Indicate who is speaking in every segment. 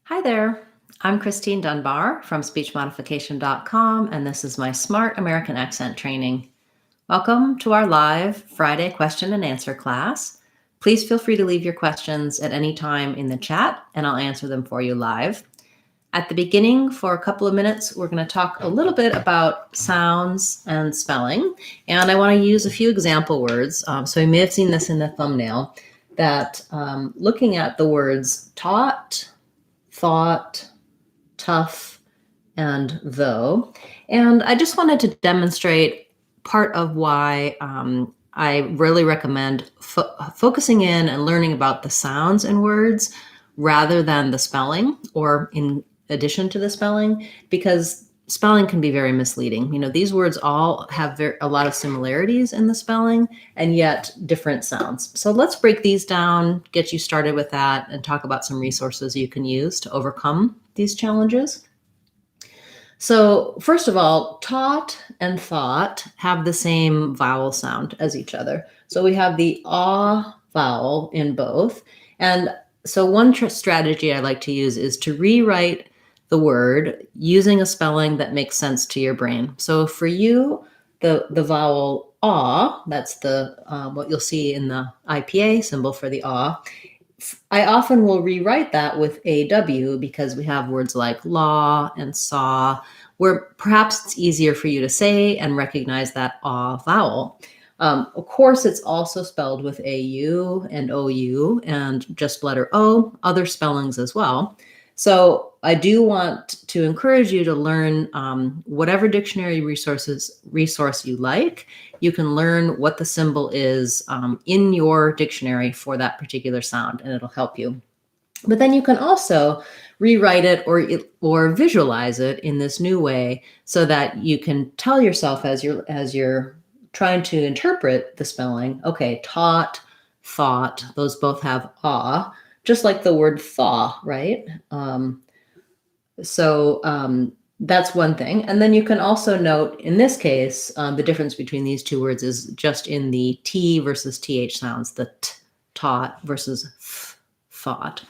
Speaker 1: Hi there. I'm Christine Dunbar from speechmodification.com, and this is my Smart American Accent training. Welcome to our live Friday question and answer class. Please feel free to leave your questions at any time in the chat, and I'll answer them for you live. At the beginning, for a couple of minutes, we're going to talk a little bit about sounds and spelling, and I want to use a few example words. So you may have seen this in the thumbnail, that looking at the words taught, thought, tough, and though. And I just wanted to demonstrate part of why I really recommend focusing in and learning about the sounds in words rather than the spelling or in addition to the spelling, because spelling can be very misleading. You know, these words all have a lot of similarities in the spelling and yet different sounds. So let's break these down, get you started with that, and talk about some resources you can use to overcome these challenges. So first of all, taught and thought have the same vowel sound as each other. So we have the ah vowel in both. And so one strategy I like to use is to rewrite the word using a spelling that makes sense to your brain. So for you, the vowel ah, that's the what you'll see in the IPA symbol for the ah, I often will rewrite that with AW because we have words like law and saw, where perhaps it's easier for you to say and recognize that ah vowel. Of course, it's also spelled with AU and OU and just letter O, other spellings as well. So I do want to encourage you to learn whatever dictionary resource you like. You can learn what the symbol is in your dictionary for that particular sound, and it'll help you. But then you can also rewrite it or visualize it in this new way so that you can tell yourself as you're trying to interpret the spelling, okay, taught, thought, those both have ah, just like the word thaw, right? That's one thing. And then you can also note, in this case, the difference between these two words is just in the T versus TH sounds, the t, taught versus thought.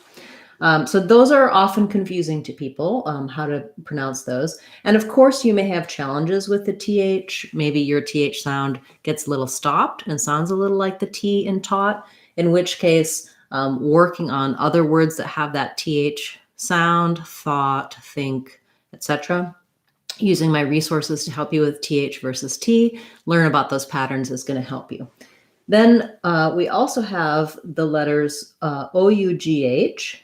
Speaker 1: So those are often confusing to people, how to pronounce those. And of course, you may have challenges with the TH. Maybe your TH sound gets a little stopped and sounds a little like the T in taught, in which case, working on other words that have that TH sound, thought, think, etc. Using my resources to help you with TH versus T, learn about those patterns is going to help you. Then we also have the letters OUGH.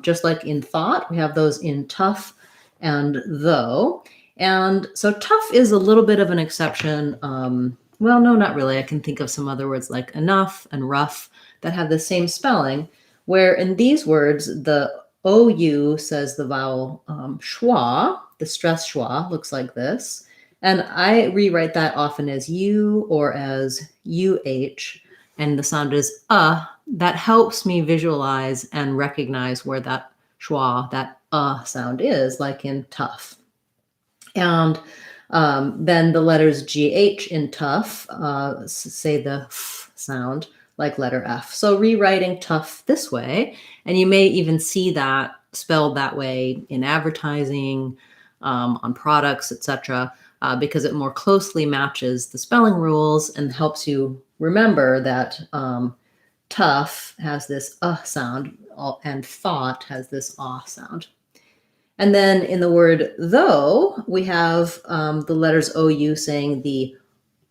Speaker 1: Just like in thought, we have those in tough and though. And so tough is a little bit of an exception. Well, no, not really. I can think of some other words like enough and rough that have the same spelling, where in these words, the OU says the vowel schwa, the stress schwa looks like this. And I rewrite that often as U or as UH, and the sound is that helps me visualize and recognize where that schwa, that sound is, like in tough. And then the letters GH in tough say the f sound, like letter F. So rewriting tough this way, and you may even see that spelled that way in advertising, on products, etc., because it more closely matches the spelling rules and helps you remember that tough has this sound and thought has this sound. And then in the word though, we have the letters OU saying the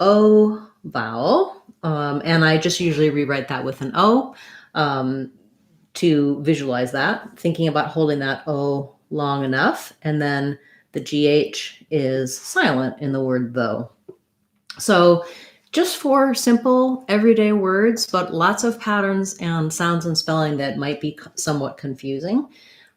Speaker 1: O vowel. And I just usually rewrite that with an O to visualize that, thinking about holding that O long enough. And then the GH is silent in the word though. So just for simple everyday words, but lots of patterns and sounds and spelling that might be somewhat confusing.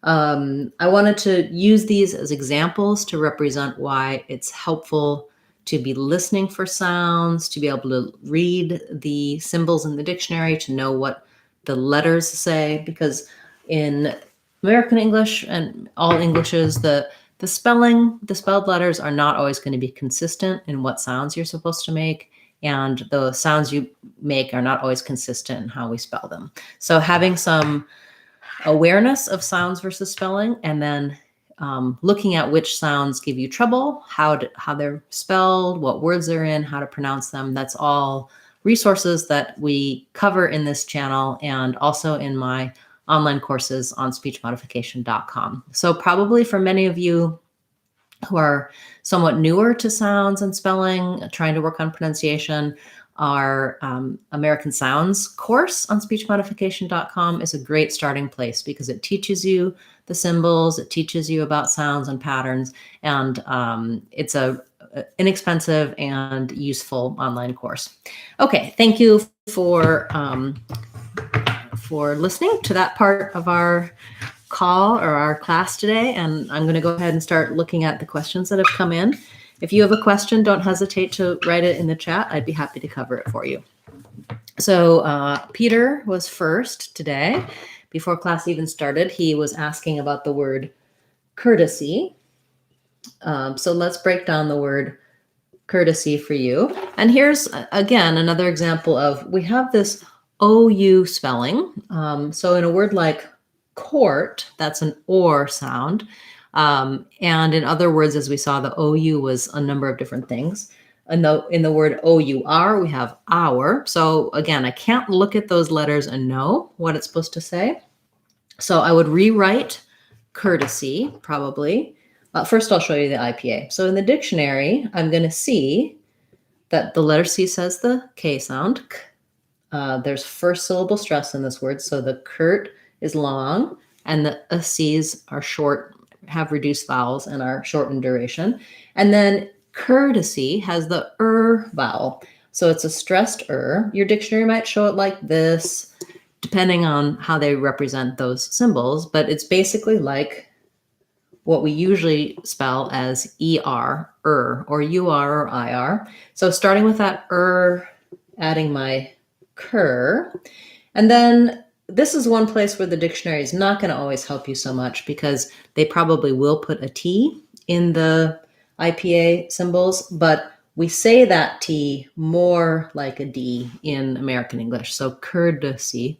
Speaker 1: I wanted to use these as examples to represent why it's helpful to be listening for sounds, to be able to read the symbols in the dictionary, to know what the letters say, because in American English and all Englishes, the spelled letters are not always going to be consistent in what sounds you're supposed to make. And the sounds you make are not always consistent in how we spell them. So having some awareness of sounds versus spelling, and then looking at which sounds give you trouble, how they're spelled, what words they're in, how to pronounce them. That's all resources that we cover in this channel and also in my online courses on speechmodification.com. So probably for many of you who are somewhat newer to sounds and spelling, trying to work on pronunciation, our American Sounds course on speechmodification.com is a great starting place because it teaches you the symbols, it teaches you about sounds and patterns, and it's a inexpensive and useful online course. Okay, thank you for listening to that part of our call or our class today, and I'm going to go ahead and start looking at the questions that have come in. If you have a question, don't hesitate to write it in the chat. I'd be happy to cover it for you. So Peter was first today. Before class even started, he was asking about the word courtesy. So let's break down the word courtesy for you. And here's, again, another example of, we have this OU spelling. So in a word like court, that's an or sound. And in other words, as we saw, the OU was a number of different things. In the word OUR, we have our. So again, I can't look at those letters and know what it's supposed to say. So I would rewrite courtesy, probably. First, I'll show you the IPA. So in the dictionary, I'm going to see that the letter C says the K sound. There's first syllable stress in this word. So the curt is long and the C's are short, have reduced vowels and are short in duration. And then courtesy has the vowel. So it's a stressed Your dictionary might show it like this, depending on how they represent those symbols, but it's basically like what we usually spell as ER, or UR or IR. So starting with that adding my cur, and then this is one place where the dictionary is not going to always help you so much because they probably will put a T in the IPA symbols, but we say that T more like a D in American English. So courtesy.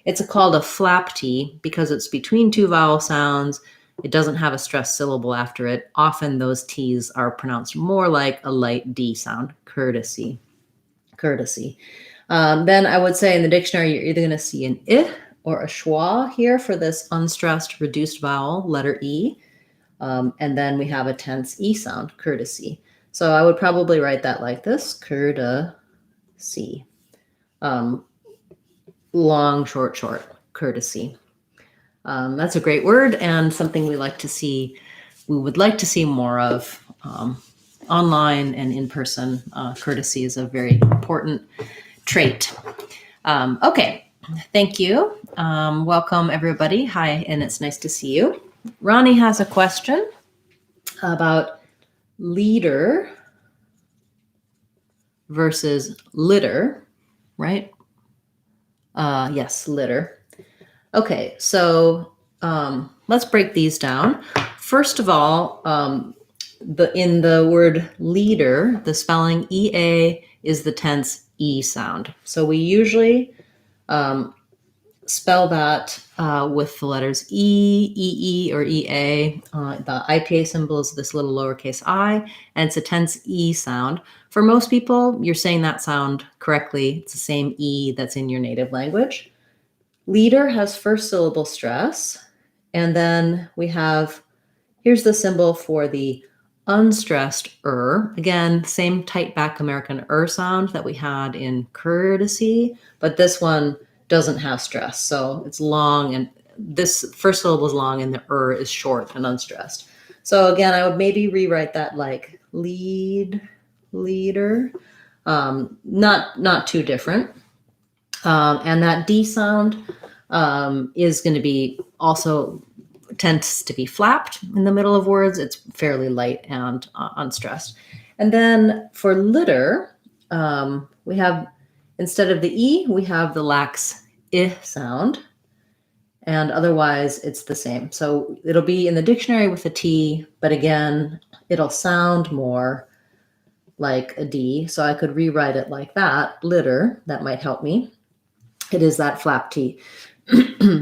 Speaker 1: It's called a flap T because it's between two vowel sounds. It doesn't have a stressed syllable after it. Often those T's are pronounced more like a light D sound, courtesy. Then I would say in the dictionary, you're either going to see an I or a schwa here for this unstressed reduced vowel, letter E. And then we have a tense E sound, courtesy. So I would probably write that like this, courtesy. Long, short, courtesy. That's a great word and something we would like to see more of online and in person. Courtesy is a very important trait. Okay, thank you. Welcome everybody. Hi, and it's nice to see you. Ronnie has a question about leader versus litter, right? Yes, litter. Okay, so let's break these down. First of all, in the word leader, the spelling EA is the tense E sound. So we usually spell that with the letters E, EE, or EA. The IPA symbol is this little lowercase I, and it's a tense E sound. For most people, you're saying that sound correctly. It's the same E that's in your native language. Leader has first syllable stress, and then we have, here's the symbol for the unstressed Again, same tight back American sound that we had in courtesy, but this one doesn't have stress. So it's long, and this first syllable is long and the is short and unstressed. So again, I would maybe rewrite that like leader. Not too different. And that D sound is going to be also tends to be flapped in the middle of words. It's fairly light and unstressed. And then for litter, we have, instead of the E, we have the lax I sound. And otherwise, it's the same. So it'll be in the dictionary with a T, but again, it'll sound more like a D. So I could rewrite it like that, litter. That might help me. It is that flap T.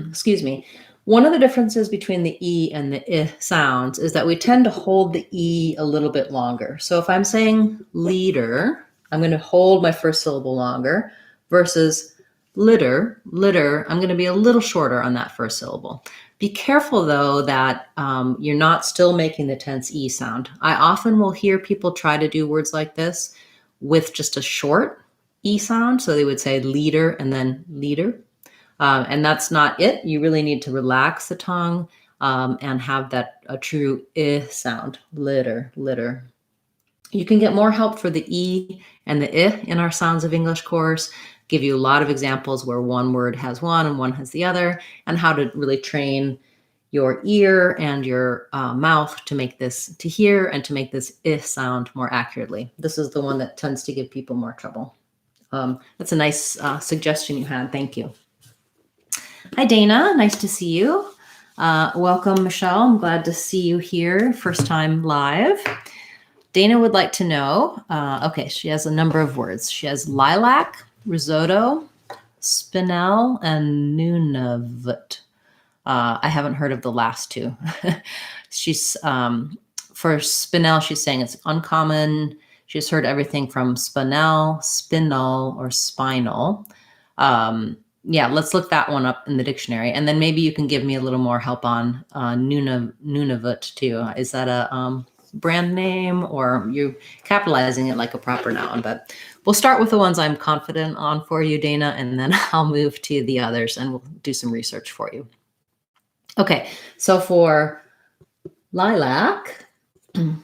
Speaker 1: excuse me, one of the differences between the E and the I sounds is that we tend to hold the E a little bit longer. So if I'm saying leader, I'm going to hold my first syllable longer versus litter, I'm going to be a little shorter on that first syllable. Be careful, though, that you're not still making the tense E sound. I often will hear people try to do words like this with just a short E sound. So they would say leader and then leader. And that's not it. You really need to relax the tongue and have that a true I sound, litter. You can get more help for the E and the I in our Sounds of English course. Give you a lot of examples where one word has one and one has the other, and how to really train your ear and your mouth to make this, to hear and to make this I sound more accurately. This is the one that tends to give people more trouble. That's a nice suggestion you had. Thank you. Hi, Dana. Nice to see you. Welcome, Michelle. I'm glad to see you here. First time live. Dana would like to know, okay, she has a number of words. She has lilac, risotto, spinal, and nunavut. I haven't heard of the last two. She's, for spinal, she's saying it's uncommon. She's heard everything from spinal, or spinal. Yeah, let's look that one up in the dictionary. And then maybe you can give me a little more help on nunavut too. Is that a brand name, or you're capitalizing it like a proper noun? But we'll start with the ones I'm confident on for you, Dana, and then I'll move to the others and we'll do some research for you. Okay, so for lilac,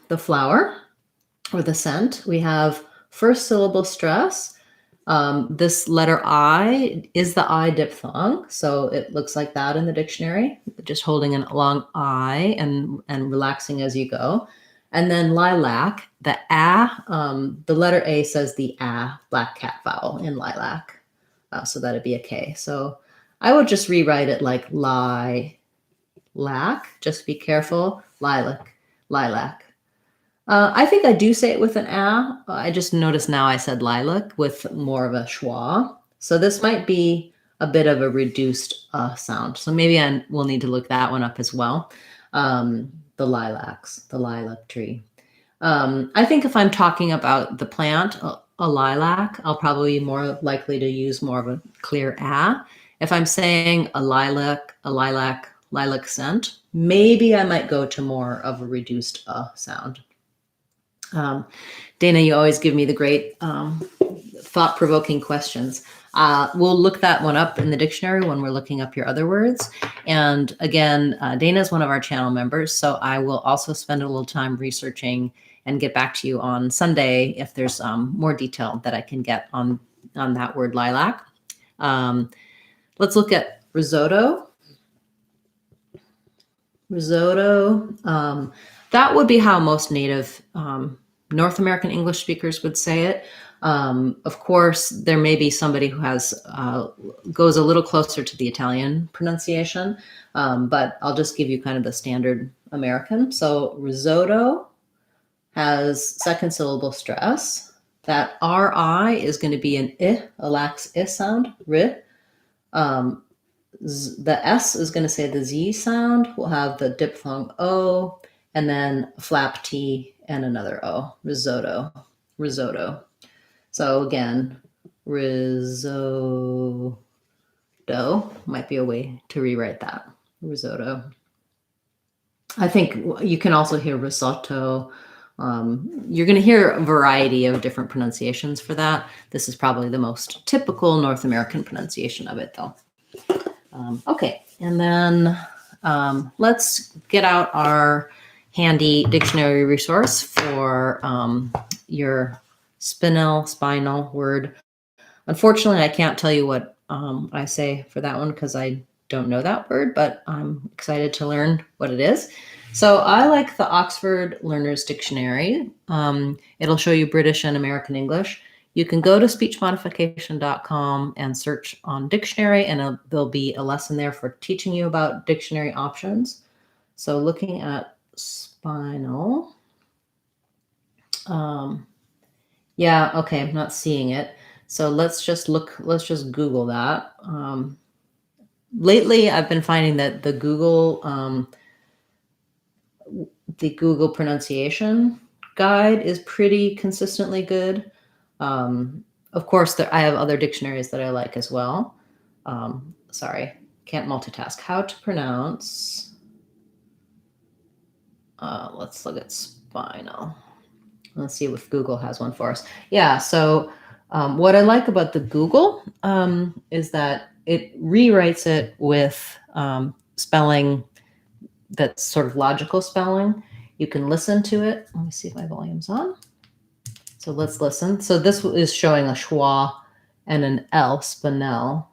Speaker 1: the flower or the scent, we have first syllable stress. This letter I is the I diphthong, so it looks like that in the dictionary, just holding a long I and relaxing as you go. And then lilac, the the letter A says the black cat vowel in lilac, so that'd be a K. So I would just rewrite it like lilac, just be careful, lilac. I think I do say it with an A. I just noticed now I said lilac with more of a schwa. So this might be a bit of a reduced sound. So maybe I will need to look that one up as well. The lilacs, the lilac tree. I think if I'm talking about the plant, a lilac, I'll probably be more likely to use more of a clear A. If I'm saying a lilac scent, maybe I might go to more of a reduced sound. Dana, you always give me the great thought-provoking questions. We'll look that one up in the dictionary when we're looking up your other words. And again, Dana is one of our channel members, so I will also spend a little time researching and get back to you on Sunday if there's more detail that I can get on that word lilac. Let's look at risotto. That would be how most native North American English speakers would say it. Of course, there may be somebody who has goes a little closer to the Italian pronunciation, but I'll just give you kind of the standard American. So risotto has second syllable stress. That RI is going to be an I, a lax I sound, ri. The S is going to say the Z sound. We'll have the diphthong O, and then a flap T and another O, risotto. So again, risotto might be a way to rewrite that, risotto. I think you can also hear risotto. You're going to hear a variety of different pronunciations for that. This is probably the most typical North American pronunciation of it, though. Okay, and then let's get out our handy dictionary resource for your spinal word. Unfortunately, I can't tell you what I say for that one because I don't know that word, but I'm excited to learn what it is. So I like the Oxford Learner's Dictionary. It'll show you British and American English. You can go to speechmodification.com and search on dictionary, and there'll be a lesson there for teaching you about dictionary options. So looking at spinal. Yeah, okay, I'm not seeing it. So let's just Google that. lately I've been finding that the Google pronunciation guide is pretty consistently good. Of course, I have other dictionaries that I like as well. Sorry, can't multitask. How to pronounce, let's look at spinal. Let's see if Google has one for us. Yeah, so what I like about the Google is that it rewrites it with spelling that's sort of logical spelling. You can listen to it. Let me see if my volume's on. So let's listen. So this is showing a schwa and an L, spinal.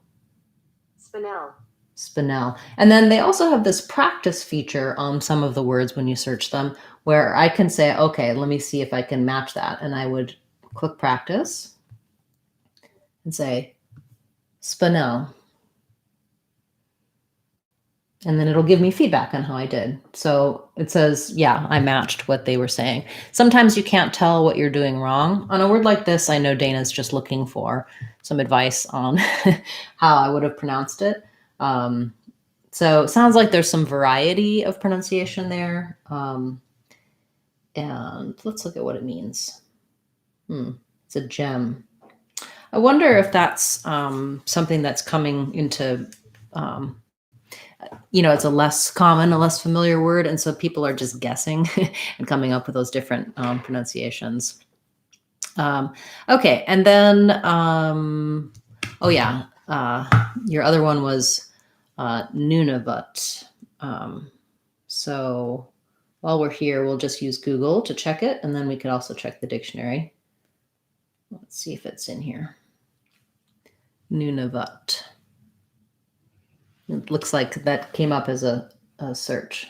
Speaker 2: Spinal.
Speaker 1: Spinal. And then they also have this practice feature on some of the words when you search them, where I can say, okay, let me see if I can match that. And I would click practice and say spinal. And then it'll give me feedback on how I did. So it says, yeah, I matched what they were saying. Sometimes you can't tell what you're doing wrong. On a word like this, I know Dana's just looking for some advice on how I would have pronounced it. So it sounds like there's some variety of pronunciation there. And let's look at what it means. It's a gem. I wonder if that's something that's coming into, it's a less common, a less familiar word. And so people are just guessing and coming up with those different pronunciations. Okay. And then, your other one was Nunavut. So while we're here, we'll just use Google to check it. And then we could also check the dictionary. Let's see if it's in here. Nunavut. It looks like that came up as a search.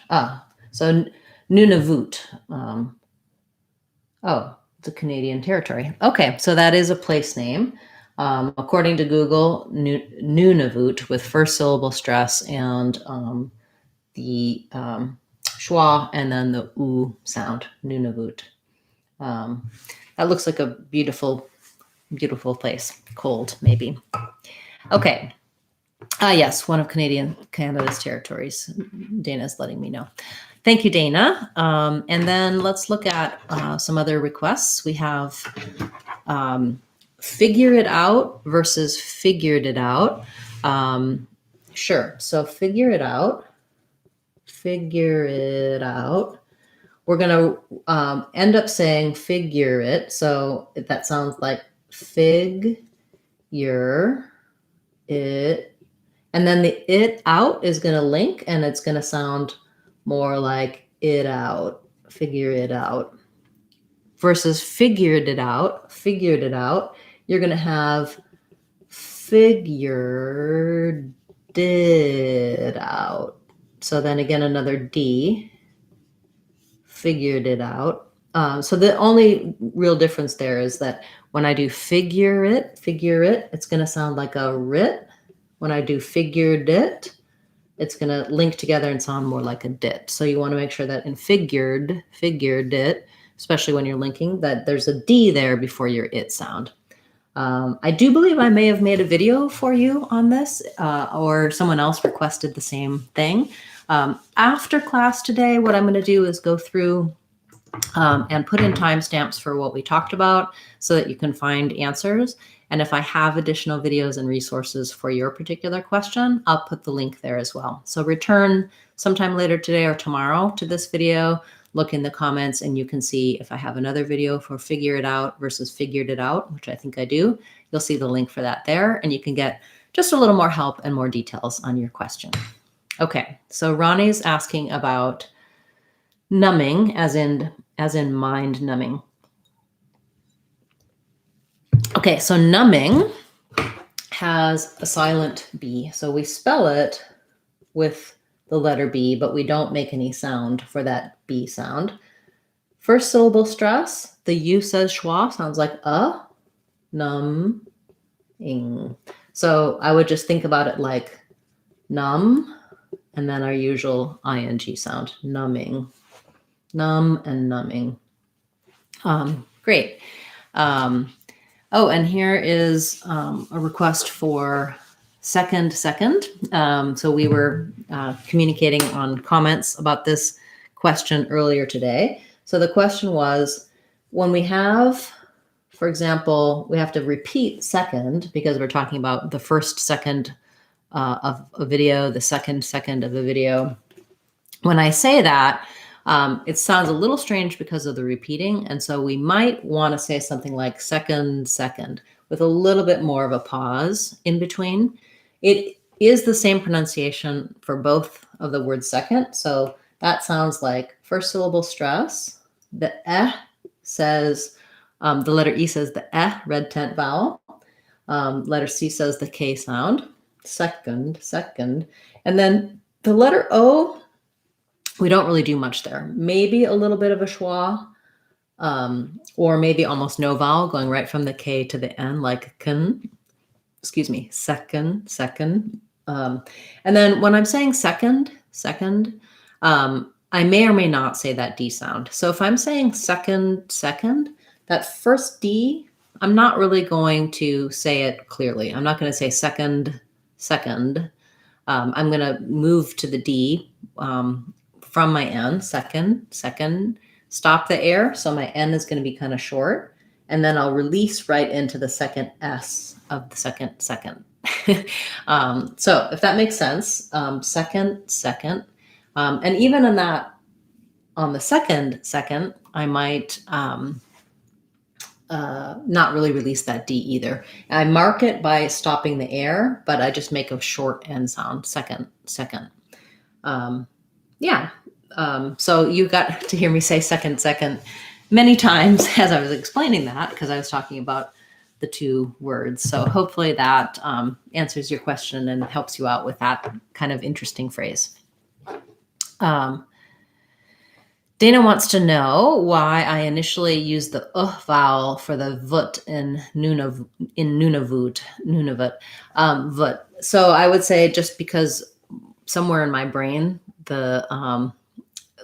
Speaker 1: So Nunavut. It's a Canadian territory. Okay, so that is a place name. According to Google, Nunavut with first syllable stress and the schwa and then the oo sound, Nunavut. That looks like a beautiful, beautiful place. Cold, maybe. Okay. Yes, one of Canada's territories. Dana's letting me know. Thank you, Dana. And then let's look at some other requests. We have figure it out versus figured it out. Sure. So figure it out. Figure it out. We're going to end up saying figure it. So that sounds like figure it. And then the it out is going to link and it's going to sound more like it out, figure it out. Versus figured it out, you're going to have figured it out. So then again, another D, figured it out. So the only real difference there is that when I do figure it, it's going to sound like a writ. When I do figured it, it's going to link together and sound more like a dit. So you want to make sure that in figured it, especially when you're linking, that there's a D there before your it sound. I do believe I may have made a video for you on this, or someone else requested the same thing. After class today, what I'm going to do is go through and put in timestamps for what we talked about so that you can find answers. And if I have additional videos and resources for your particular question, I'll put the link there as well. So return sometime later today or tomorrow to this video, look in the comments, and you can see if I have another video for figure it out versus figured it out, which I think I do. You'll see the link for that there, and you can get just a little more help and more details on your question. Okay, so Ronnie's asking about numbing, as in mind numbing. Okay, so numbing has a silent B. So we spell it with the letter B, but we don't make any sound for that B sound. First syllable stress, the U says schwa, sounds like a, numbing. So I would just think about it like numb, and then our usual ing sound, numbing. Numb and numbing. Great. And here is a request for second. So we were communicating on comments about this question earlier today. So the question was, when we have, for example, we have to repeat second because we're talking about the first second of a video, the second of a video. When I say that, it sounds a little strange because of the repeating. And so we might want to say something like second, with a little bit more of a pause in between. It is the same pronunciation for both of the word second. So that sounds like first syllable stress. The says, the letter E says the red tent vowel. Letter C says the K sound. Second. And then the letter O, we don't really do much there. Maybe a little bit of a schwa, or maybe almost no vowel going right from the K to the N, like second. And then when I'm saying second, I may or may not say that D sound. So if I'm saying second, that first D, I'm not really going to say it clearly. I'm not going to say second. I'm going to move to the D from my N, second, stop the air. So my N is going to be kind of short. And then I'll release right into the second S of the second. So if that makes sense, second. And even in that, on the second, I might not really release that D either. I mark it by stopping the air, but I just make a short N sound, second. So you got to hear me say second many times as I was explaining that, because I was talking about the two words. So hopefully that answers your question and helps you out with that kind of interesting phrase. Dana wants to know why I initially used the vowel for the vut in Nunavut. Vut. So I would say just because somewhere in my brain, the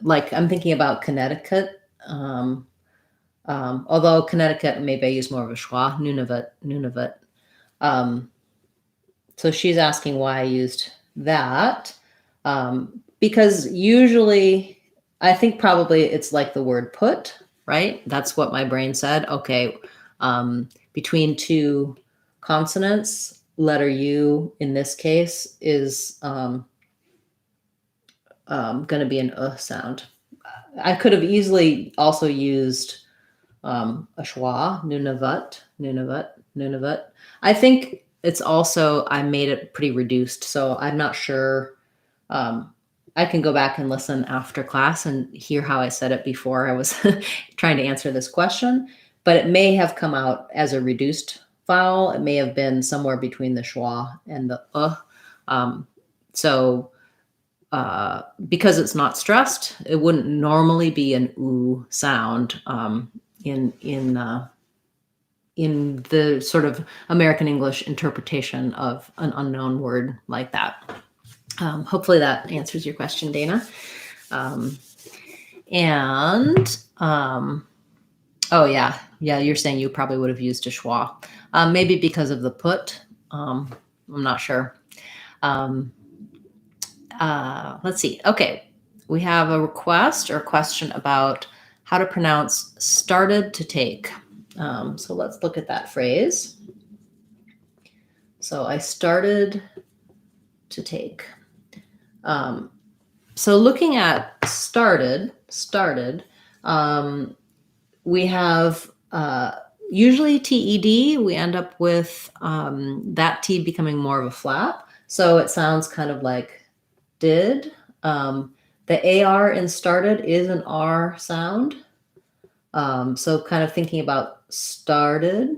Speaker 1: like I'm thinking about Connecticut. Although Connecticut, maybe I use more of a schwa, Nunavut. So she's asking why I used that. Because usually, I think probably it's like the word put, right? That's what my brain said. Okay, between two consonants, letter U in this case is going to be an sound. I could have easily also used a schwa, Nunavut. I think it's also, I made it pretty reduced, so I'm not sure. I can go back and listen after class and hear how I said it before I was trying to answer this question, but it may have come out as a reduced vowel. It may have been somewhere between the schwa and the because it's not stressed, it wouldn't normally be an oo sound in the sort of American English interpretation of an unknown word like that. Hopefully that answers your question, Dana. You're saying you probably would have used a schwa, maybe because of the put. I'm not sure. Let's see. Okay, we have a request or a question about how to pronounce started to take. So let's look at that phrase. So I started to take. So looking at started, we have usually TED, we end up with that T becoming more of a flap. So it sounds kind of like did. The AR in started is an R sound. So kind of thinking about started.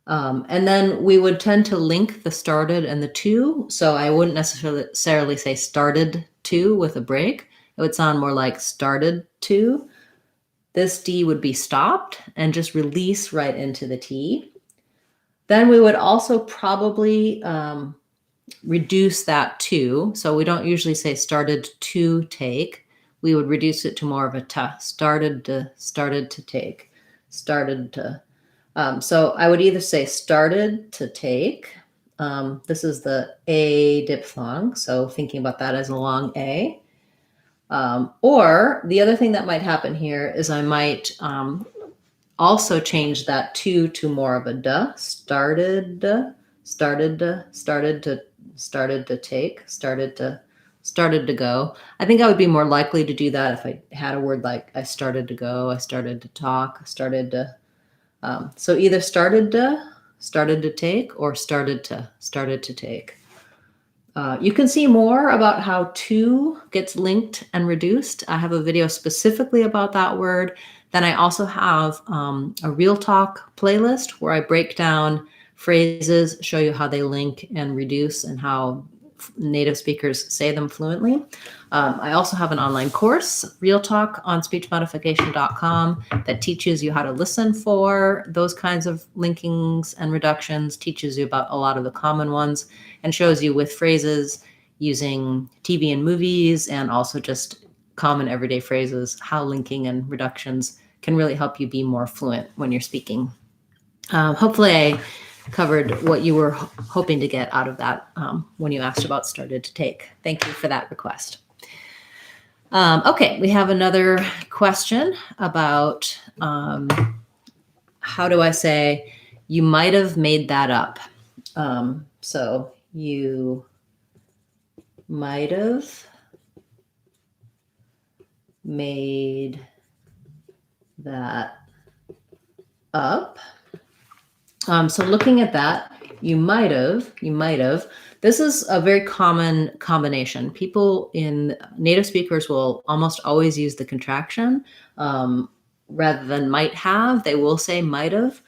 Speaker 1: And then we would tend to link the started and the to. So I wouldn't necessarily say started to with a break. It would sound more like started to. This D would be stopped and just release right into the T. Then we would also probably reduce that to. So we don't usually say started to take. We would reduce it to more of a t. Started to take. Started to. So I would either say started to take, This is the A diphthong, so thinking about that as a long A. Or the other thing that might happen here is I might also change that to more of a duh. Started to go. I think I would be more likely to do that if I had a word like I started to go, I started to talk, started to. So either started to take, or started to take. You can see more about how to gets linked and reduced. I have a video specifically about that word. Then I also have a Real Talk playlist where I break down phrases, show you how they link and reduce and how native speakers say them fluently. I also have an online course, Real Talk, on speechmodification.com that teaches you how to listen for those kinds of linkings and reductions, teaches you about a lot of the common ones, and shows you with phrases using TV and movies and also just common everyday phrases how linking and reductions can really help you be more fluent when you're speaking. Hopefully I covered what you were hoping to get out of that when you asked about started to take. Thank you for that request. Okay, we have another question about how do I say you might have made that up. So you might have made that up. So looking at that, you might have. This is a very common combination. People in native speakers will almost always use the contraction rather than might have. They will say might have.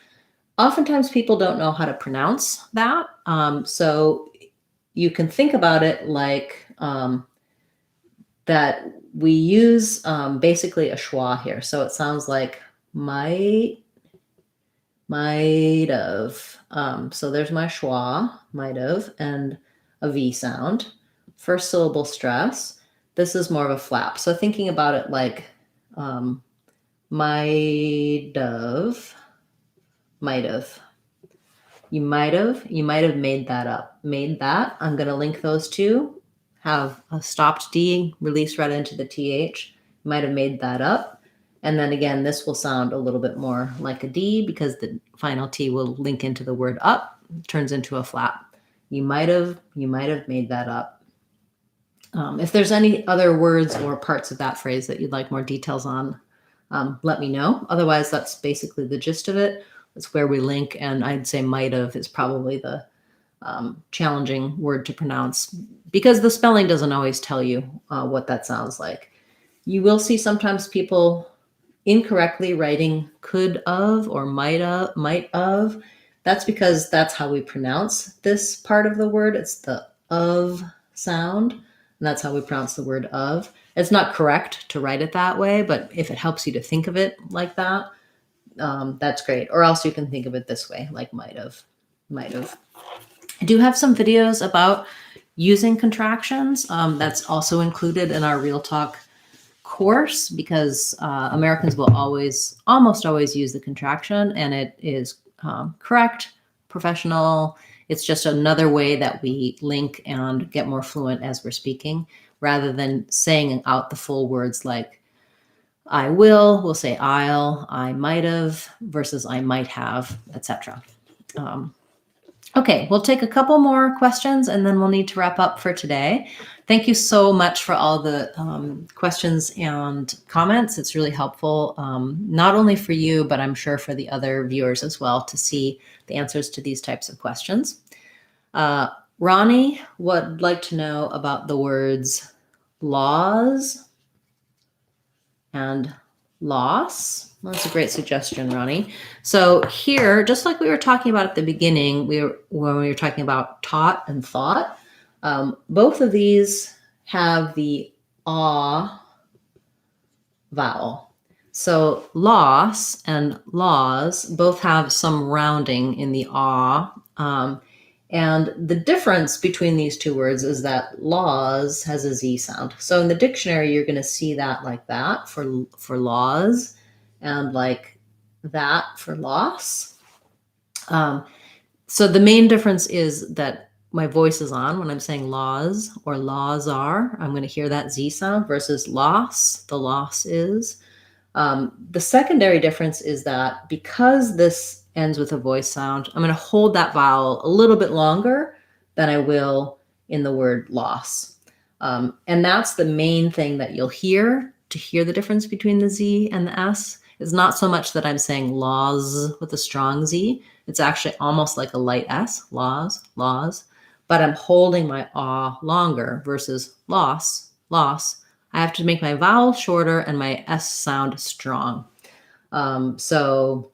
Speaker 1: Oftentimes people don't know how to pronounce that. So you can think about it like that we use basically a schwa here. So it sounds like might have. So there's my schwa, might have, and a V sound. First syllable stress. This is more of a flap. So thinking about it like might have. You might have made that up. Made that. I'm going to link those two. Have a stopped D release right into the TH. Might have made that up. And then again, this will sound a little bit more like a D because the final T will link into the word up, turns into a flap. You might have made that up. If there's any other words or parts of that phrase that you'd like more details on, let me know. Otherwise, that's basically the gist of it. That's where we link, and I'd say might have is probably the challenging word to pronounce because the spelling doesn't always tell you what that sounds like. You will see sometimes people incorrectly writing could of or might of. That's because that's how we pronounce this part of the word. It's the of sound, and that's how we pronounce the word of. It's not correct to write it that way, but if it helps you to think of it like that, that's great. Or else you can think of it this way, like might have. I do have some videos about using contractions. That's also included in our Real Talk course because Americans will almost always use the contraction, and it is correct, professional. It's just another way that we link and get more fluent as we're speaking, rather than saying out the full words like I will, we'll say I'll, I might have versus I might have, etc. Okay, we'll take a couple more questions and then we'll need to wrap up for today. Thank you so much for all the questions and comments. It's really helpful, not only for you, but I'm sure for the other viewers as well to see the answers to these types of questions. Ronnie would like to know about the words laws and loss. That's a great suggestion, Ronnie. So here, just like we were talking about at the beginning, when we were talking about taught and thought, both of these have the ah vowel. So loss and laws both have some rounding in the ah. And the difference between these two words is that laws has a Z sound. So in the dictionary, you're going to see that like that for laws and like that for loss. So the main difference is that my voice is on when I'm saying laws or laws are. I'm going to hear that Z sound versus loss. The loss is. The secondary difference is that because this ends with a voice sound, I'm going to hold that vowel a little bit longer than I will in the word loss. And that's the main thing that you'll hear to hear the difference between the Z and the S. It's not so much that I'm saying laws with a strong Z. It's actually almost like a light S, laws, laws. But I'm holding my ah longer versus loss, loss. I have to make my vowel shorter and my S sound strong. So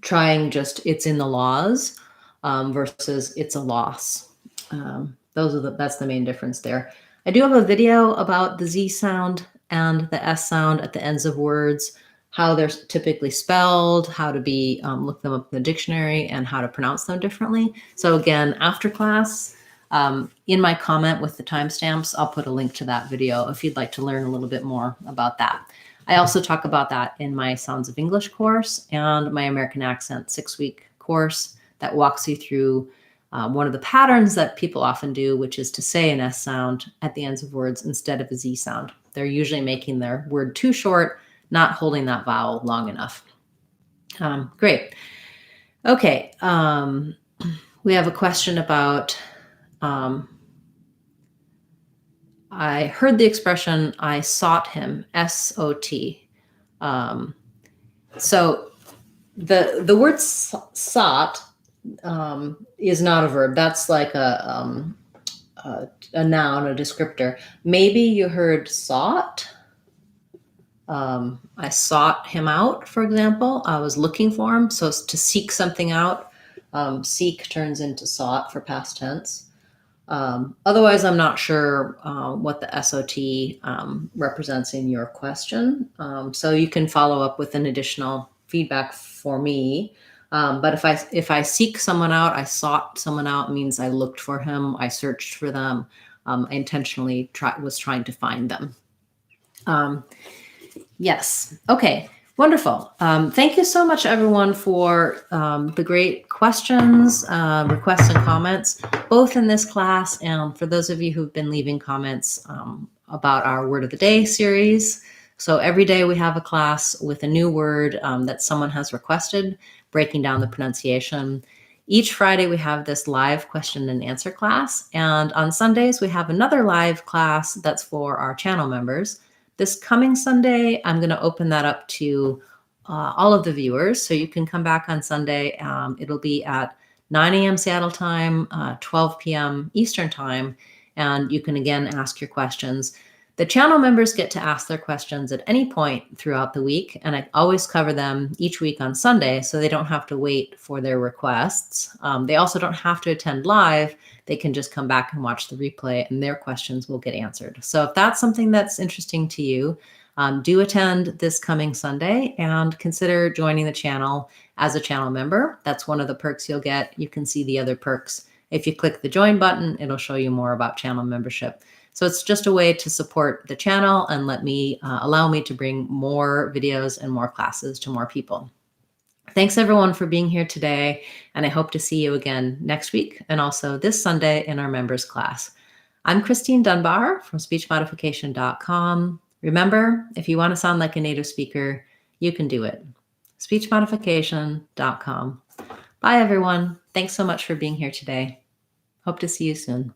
Speaker 1: trying just it's in the laws versus it's a loss. That's the main difference there. I do have a video about the Z sound and the S sound at the ends of words, how they're typically spelled, how to be look them up in the dictionary, and how to pronounce them differently. So again, after class, in my comment with the timestamps, I'll put a link to that video if you'd like to learn a little bit more about that. I also talk about that in my Sounds of English course and my American Accent 6-week course that walks you through one of the patterns that people often do, which is to say an S sound at the ends of words instead of a Z sound. They're usually making their word too short, not holding that vowel long enough. Great. Okay. We have a question about, I heard the expression, I sought him, S-O-T. So the word sought is not a verb. That's like a noun, a descriptor. Maybe you heard sought. I sought him out, for example. I was looking for him. So to seek something out, seek turns into sought for past tense. Otherwise, I'm not sure what the SOT represents in your question. So you can follow up with an additional feedback for me. But if I seek someone out, I sought someone out means I looked for him, I searched for them, I intentionally was trying to find them. Yes. Okay. Wonderful. Thank you so much, everyone, for the great questions, requests, and comments, both in this class and for those of you who've been leaving comments about our Word of the Day series. So every day we have a class with a new word that someone has requested, breaking down the pronunciation. Each Friday we have this live question and answer class, and on Sundays we have another live class that's for our channel members. This coming Sunday, I'm going to open that up to all of the viewers. So you can come back on Sunday. It'll be at 9 a.m. Seattle time, 12 p.m. Eastern time. And you can, again, ask your questions. The channel members get to ask their questions at any point throughout the week. And I always cover them each week on Sunday, so they don't have to wait for their requests. They also don't have to attend live. They can just come back and watch the replay and their questions will get answered. So if that's something that's interesting to you, do attend this coming Sunday and consider joining the channel as a channel member. That's one of the perks you'll get. You can see the other perks. If you click the join button, it'll show you more about channel membership. So it's just a way to support the channel and allow me to bring more videos and more classes to more people. Thanks everyone for being here today, and I hope to see you again next week and also this Sunday in our members class. I'm Christine Dunbar from speechmodification.com. Remember, if you want to sound like a native speaker, you can do it. speechmodification.com. Bye everyone. Thanks so much for being here today. Hope to see you soon.